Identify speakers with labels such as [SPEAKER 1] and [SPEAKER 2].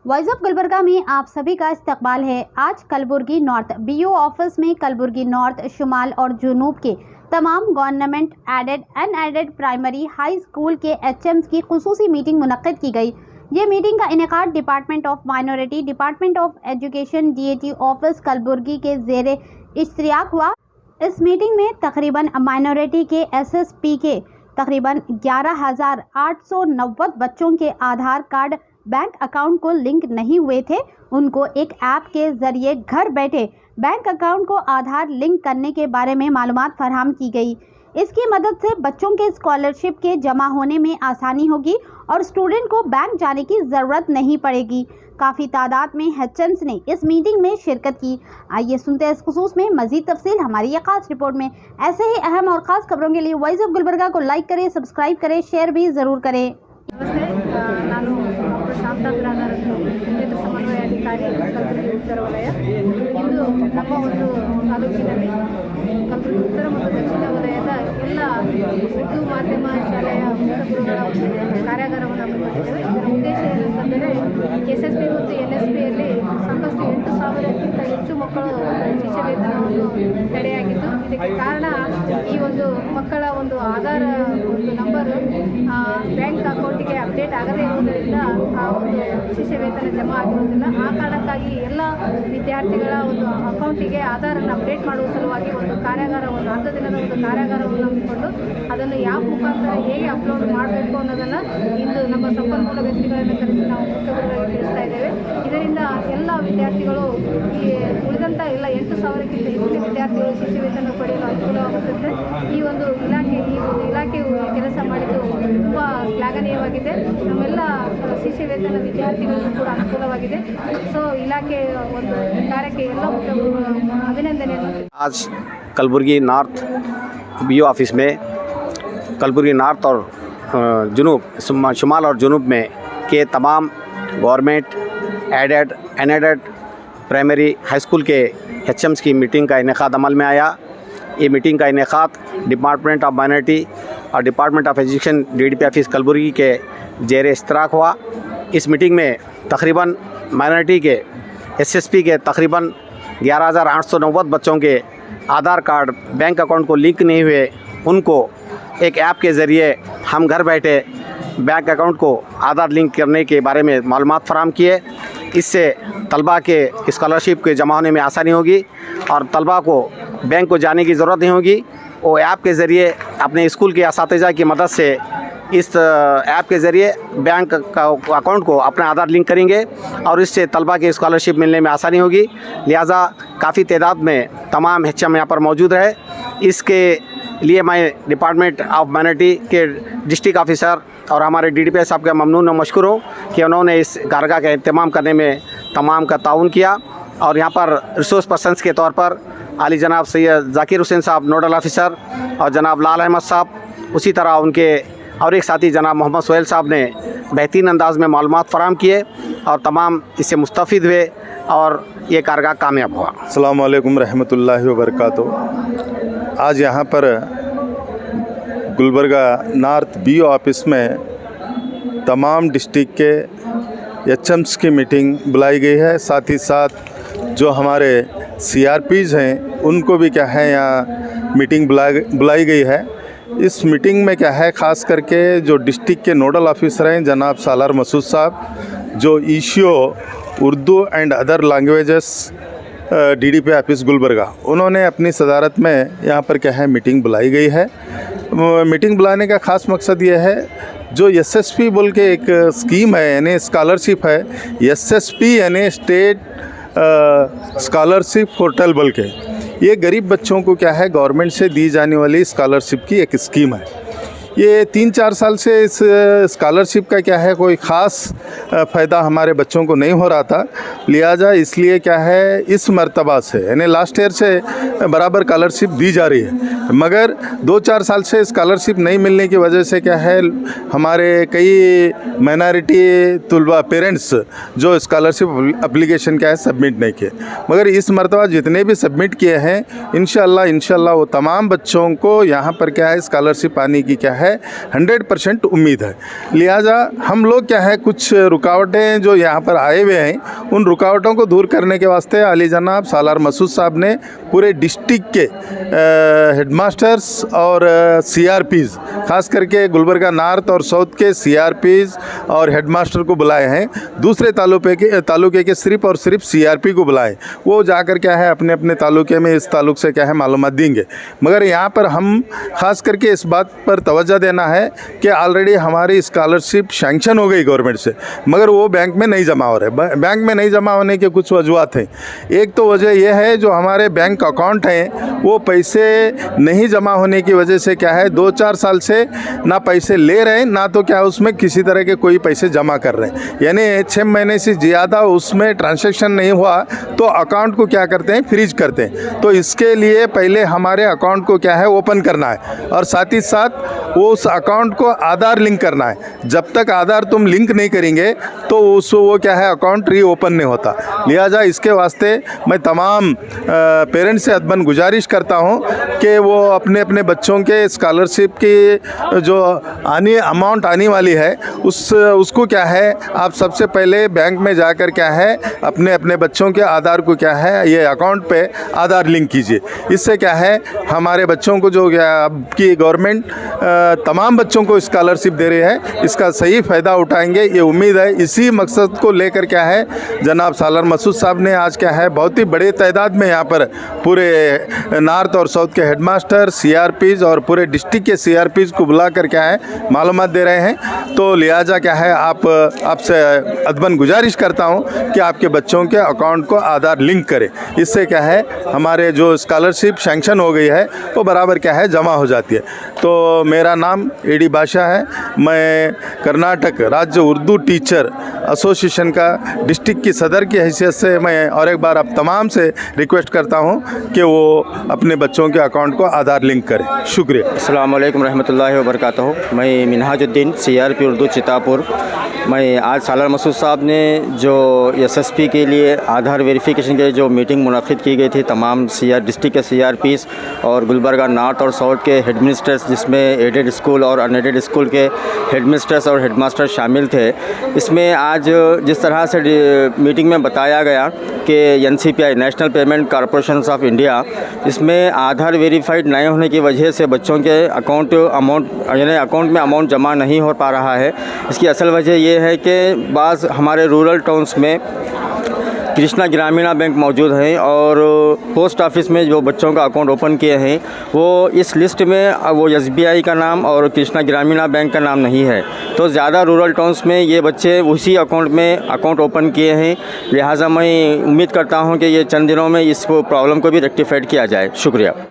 [SPEAKER 1] Voice of Gulbarga में आप सभी का इस्तकबाल है। आज कलबुर्गी नॉर्थ बीओ ऑफिस में कलबुर्गी नॉर्थ, शुमाल और जुनूब के तमाम government aided unaided primary high school के एचएम्स की खुसूसी मीटिंग मुनक्किद की गई। ये मीटिंग का इनेकाद department of minority, department of education, DAT office Kalaburagi के ज़ेरे इश्तिराक हुआ। इस मीटिंग में तकरीबन माइनॉरिटी के एसएसपी के तकरीबन 11,890 बच्चों के आधार कार्ड बैंक अकाउंट को लिंक नहीं हुए थे। उनको एक ऐप के ज़रिए घर बैठे बैंक अकाउंट को आधार लिंक करने के बारे में मालूमात फराहम की गई। इसकी मदद से बच्चों के स्कॉलरशिप के जमा होने में आसानी होगी और स्टूडेंट को बैंक जाने की ज़रूरत नहीं पड़ेगी। काफ़ी तादाद में एचएम्स ने इस मीटिंग में शिरकत की। आइए सुनते हैं इस खुसूस में मज़ीद तफसील हमारी ये खास रिपोर्ट में। ऐसे ही अहम और ख़ास खबरों के लिए वॉइस ऑफ गुलबर्गा को लाइक करें, सब्सक्राइब करें, शेयर भी ज़रूर करें।
[SPEAKER 2] ನಾನು ಶಾಂತಾ ಗ್ರಾನರನ್ನು ಕ್ಷೇತ್ರ ಸಮನ್ವಯಾಧಿಕಾರಿ ಕಲಬುರಗಿ ಉತ್ತರ ವಲಯ. ಇಂದು ನಮ್ಮ ಒಂದು ತಾಲೂಕಿನಲ್ಲಿ ಕಲಬುರಗಿ ಉತ್ತರ ಮತ್ತು ದಕ್ಷಿಣ ವಲಯದ ಎಲ್ಲ ಉರ್ದು ಮಾಧ್ಯಮ ಶಾಲೆಯ ಗುರುಗಳ ಕಾರ್ಯಾಗಾರವನ್ನು ಹಮ್ಮಿಕೊಂಡಿದ್ದೇವೆ. ಇದರ ಉದ್ದೇಶ ಏನೆಂದರೆ ಎಸ್ಎಸ್ಪಿ ಮತ್ತು ಎನ್ಎಸ್ಪಿಯಲ್ಲಿ ಸಾಕಷ್ಟು 8,000ಕ್ಕಿಂತ ಹೆಚ್ಚು ಮಕ್ಕಳು ಶಿಷ್ಯ ವೇತನವನ್ನು ತಡೆಯಾಗಿದ್ದು, ಇದಕ್ಕೆ ಕಾರಣ ಈ ಒಂದು ಮಕ್ಕಳ ಒಂದು ಆಧಾರ ಒಂದು ನಂಬರ್ ಬ್ಯಾಂಕ್ ಅಕೌಂಟಿಗೆ ಅಪ್ಡೇಟ್ ಆಗದೇ ಇರುವುದರಿಂದ ಆ ಒಂದು ಶಿಷ್ಯ ವೇತನ ಜಮಾ ಆಗಿರುವುದಿಲ್ಲ. ಆ ಕಾರಣಕ್ಕಾಗಿ ಎಲ್ಲ ವಿದ್ಯಾರ್ಥಿಗಳ ಒಂದು ಅಕೌಂಟಿಗೆ ಆಧಾರನ್ನು ಅಪ್ಡೇಟ್ ಮಾಡುವ ಸಲುವಾಗಿ ಒಂದು ಕಾರ್ಯಾಗಾರವನ್ನು 10 ದಿನದ ಒಂದು ಕಾರ್ಯಾಗಾರವನ್ನು ಹಮ್ಮಿಕೊಂಡು ಅದನ್ನು ಯಾವ ಮುಖಾಂತರ ಹೇಗೆ ಅಪ್ಲೋಡ್ ಮಾಡಬೇಕು ಅನ್ನೋದನ್ನು ಇಂದು ನಮ್ಮ ಸಂಪನ್ಮೂಲ ವ್ಯಕ್ತಿಗಳನ್ನು ಕರೆಸಿ ನಾವು ಮುಖ್ಯವಾಗಿ ತಿಳಿಸ್ತಾ ಇದ್ದೇವೆ. ಇದರಿಂದ ಎಲ್ಲ ವಿದ್ಯಾರ್ಥಿಗಳು ಈ ಉಳಿದಂಥ ಎಲ್ಲ 8,000ಕ್ಕಿಂತ ಹೆಚ್ಚಿನ ವಿದ್ಯಾರ್ಥಿಗಳು ಶಿಷ್ಯ ವೇತನ ಪಡೆಯಲು ಅನುಕೂಲವಾಗುತ್ತದೆ. ಈ ಒಂದು ಇಲಾಖೆಯು ಕೆಲಸ ಮಾಡಿದ್ದು ತುಂಬ ಶ್ಲಾಘನೀಯವಾಗಿದೆ. ನಮ್ಮೆಲ್ಲ ಶಿಷ್ಯ ವೇತನ ವಿದ್ಯಾರ್ಥಿಗಳಿಗೂ ಕೂಡ ಅನುಕೂಲವಾಗಿದೆ. ಸೊ ಇಲಾಖೆ ಒಂದು ಕಾರ್ಯಕ್ಕೆ ಎಲ್ಲ ಅಭಿನಂದನೆಯನ್ನು.
[SPEAKER 3] आज कलबुर्गी नॉर्थ बीओ ऑफिस में कलबुर्गी नॉर्थ और जुनूब, शुमाल और जुनूब में के तमाम government aided unaided primary high school के एचएम्स की मीटिंग का इनेकाद अमल में आया। ये मीटिंग का इनेकाद डिपार्टमेंट ऑफ माइनॉरिटी और department of education DDP office Kalaburagi के ज़ेरे इश्तिराक हुआ। इस मीटिंग में तकरीबन माइनॉरिटी के एसएसपी के तकरीबन 11,890 बच्चों के आधार कार्ड बैंक अकाउंट को लिंक नहीं हुए, उनको एक ऐप के ज़रिए हम घर बैठे बैंक अकाउंट को आधार लिंक करने के बारे में मालूमात फराहम किए। इससे तलबा के स्कॉलरशिप के जमा होने में आसानी होगी और तलबा को बैंक को जाने की ज़रूरत नहीं होगी। वो ऐप के ज़रिए अपने स्कूल के असातिज़ा की मदद से इस ऐप के ज़रिए बैंक का अकाउंट को अपना आधार लिंक करेंगे और इससे तलबा की स्कॉलरशिप मिलने में आसानी होगी। लिहाजा काफ़ी तादाद में तमाम एचएम यहाँ पर मौजूद है। इसके लिए मैं डिपार्टमेंट ऑफ माइनॉरिटी के डिस्ट्रिक्ट ऑफिसर और हमारे डीडीपी साहब का ममनून और मशकूर हूँ कि उन्होंने इस कारगा का अहतमाम करने में तमाम का ताउन किया। और यहाँ पर रिसोर्स पर्सनस के तौर पर आली जनाब सैयद जाकिर हुसैन साहब नोडल ऑफिसर और जनाब लाल अहमद साहब, उसी तरह उनके और एक साथी जनाब मोहम्मद सोहेल साहब ने बेहतरीन अंदाज में मालूमात फराहम किए और तमाम इससे मुस्तफ़ीद हुए और ये कारगा कामयाब हुआ।
[SPEAKER 4] अस्सलामु अलैकुम रहमतुल्लाहि व बरकातुहू। आज यहाँ पर गुलबर्गा नॉर्थ बीओ ऑफिस में तमाम डिस्ट्रिक्ट के एचएम्स की मीटिंग बुलाई गई है। साथ ही साथ जो हमारे सीआरपीज़ हैं उनको भी क्या है यहाँ मीटिंग बुलाई गई है। इस मीटिंग में क्या है, ख़ास करके जो डिस्ट्रिक्ट के नोडल ऑफिसर हैं जनाब सालार मसूद साहब, जो ईशियो Urdu and other languages DDP office Gulbarga, उन्होंने अपनी सदारत में यहाँ पर क्या है मीटिंग बुलाई गई है। मीटिंग बुलाने का ख़ास मकसद ये है, जो एसएसपी बोल के एक स्कीम है यानी स्कॉलरशिप है, एसएसपी यानी स्टेट स्कॉलरशिप पोर्टल बोल के, ये गरीब बच्चों को क्या है गवर्नमेंट से दी जाने वाली स्कॉलरशिप की एक स्कीम है। ये 3-4 साल से इस स्कॉलरशिप का क्या है कोई ख़ास फ़ायदा हमारे बच्चों को नहीं हो रहा था। लिहाजा इसलिए क्या है इस मर्तबा से यानी लास्ट ईयर से बराबर स्कॉलरशिप दी जा रही है। मगर 2-4 साल से स्कॉलरशिप नहीं मिलने की वजह से क्या है, हमारे कई माइनॉरिटी तुलबा पेरेंट्स जो स्कॉलरशिप एप्लीकेशन क्या है सबमिट नहीं किए, मगर इस मरतबा जितने भी सबमिट किए हैं इंशाल्लाह वो तमाम बच्चों को यहाँ पर क्या है स्कॉलरशिप आने की क्या है 100% उम्मीद है। लिहाजा हम लोग क्या है कुछ रुकावटें जो यहाँ पर आए हुए हैं उन रुकावटों को दूर करने के वास्ते आली जनाब सालार मसूद साहब ने पूरे डिस्ट्रिक्ट के हेडमास्टर्स और CRPs खास करके गुलबर्गा नॉर्थ और साउथ के CRPs और हेडमास्टर को बुलाए हैं। दूसरे तालुके के सिर्फ और सिर्फ CRP को बुलाए, वो जाकर क्या है अपने अपने तालुके में इस ताल्लुक से क्या है मालूमात देंगे। मगर यहाँ पर हम खास करके इस बात पर तवज्जो देना है कि ऑलरेडी हमारी स्कॉलरशिप सैंक्शन हो गई गवर्नमेंट से, मगर वो बैंक में नहीं जमा हो रहे। बैंक में नहीं जमा होने के कुछ वजूहत हैं। एक तो वजह यह है जो हमारे बैंक अकाउंट हैं वो पैसे नहीं जमा होने की वजह से क्या है 2-4 साल से ना पैसे ले रहे हैं ना तो क्या उसमें किसी तरह के कोई पैसे जमा कर रहे हैं, यानी 6 महीने से ज़्यादा उसमें ट्रांजैक्शन नहीं हुआ तो अकाउंट को क्या करते हैं फ्रीज करते हैं। तो इसके लिए पहले हमारे अकाउंट को क्या है ओपन करना है और साथ ही साथ वो उस अकाउंट को आधार लिंक करना है। जब तक आधार तुम लिंक नहीं करेंगे तो वो क्या है अकाउंट री ओपन नहीं होता। लिहाजा इसके वास्ते मैं तमाम पेरेंट्स से अदबन गुजारिश करता हूँ कि वो अपने अपने बच्चों के स्कॉलरशिप की जो अमाउंट आने वाली है उसको क्या है आप सबसे पहले बैंक में जाकर क्या है अपने अपने बच्चों के आधार को क्या है ये अकाउंट पे आधार लिंक कीजिए। इससे क्या है हमारे बच्चों को जो आपकी गवर्नमेंट तमाम बच्चों को स्कॉलरशिप दे रही है इसका सही फ़ायदा उठाएंगे ये उम्मीद है। इसी मकसद को लेकर क्या है जनाब सालार मसूद साहब ने आज क्या है बहुत ही बड़े तादाद में यहाँ पर पूरे नॉर्थ और साउथ के हेडमास्टर CRPs और पूरे डिस्ट्रिक्ट के CRPs को बुलाकर क्या है मालूमात दे रहे हैं। तो लिहाजा क्या है आपसे अदबन गुजारिश करता हूँ कि आपके बच्चों के अकाउंट को आधार लिंक करें। इससे क्या है हमारे जो स्कॉलरशिप सैंक्शन हो गई है वो बराबर क्या है जमा हो जाती है। तो मेरा नाम AD बादशाह है, मैं कर्नाटक राज्य उर्दू टीचर एसोसिएशन का डिस्ट्रिक्ट की सदर की हैसियत से मैं और एक बार आप तमाम से रिक्वेस्ट करता हूँ कि वो अपने बच्चों के अकाउंट को आधार लिंक करें। शुक्रिया।
[SPEAKER 5] अस्सलाम वालेकुम रहमतुल्लाहि व बरकातहू। मैं मिनहाजुद्दीन CRP उर्दू चितापुर। मैं आज सालार मसूद साहब ने जो SSP के लिए आधार वेरिफिकेशन के जो मीटिंग मुनक़िद की गई थी तमाम डिस्ट्रिक्ट के CRPs और गुलबर्गा नॉर्थ और साउथ के हेडमिनिस्टर्स जिसमें एडेड स्कूल और अनएडेड स्कूल के हेडमिनिस्टर्स और हेडमास्टर शामिल थे। इसमें आज जिस तरह से मीटिंग में बताया गया कि NCPI national payment corporation of India इसमें आधार वेरीफाइड नहीं होने की वजह से बच्चों के अकाउंट में अमाउंट जमा नहीं हो पा रहा है। इसकी असल वजह ये है कि बाज़ हमारे रूरल टाउन्स में कृष्णा ग्रामीणा बैंक मौजूद हैं और पोस्ट ऑफिस में जो बच्चों का अकाउंट ओपन किए हैं वो इस लिस्ट में वो SBI का नाम और कृष्णा ग्रामीणा बैंक का नाम नहीं है। तो ज़्यादा रूरल टाउन्स में ये बच्चे उसी अकाउंट में अकाउंट ओपन किए हैं। लिहाजा मैं उम्मीद करता हूँ कि ये चंद दिनों में इस प्रॉब्लम को भी रेक्टिफाइड किया जाए। शुक्रिया।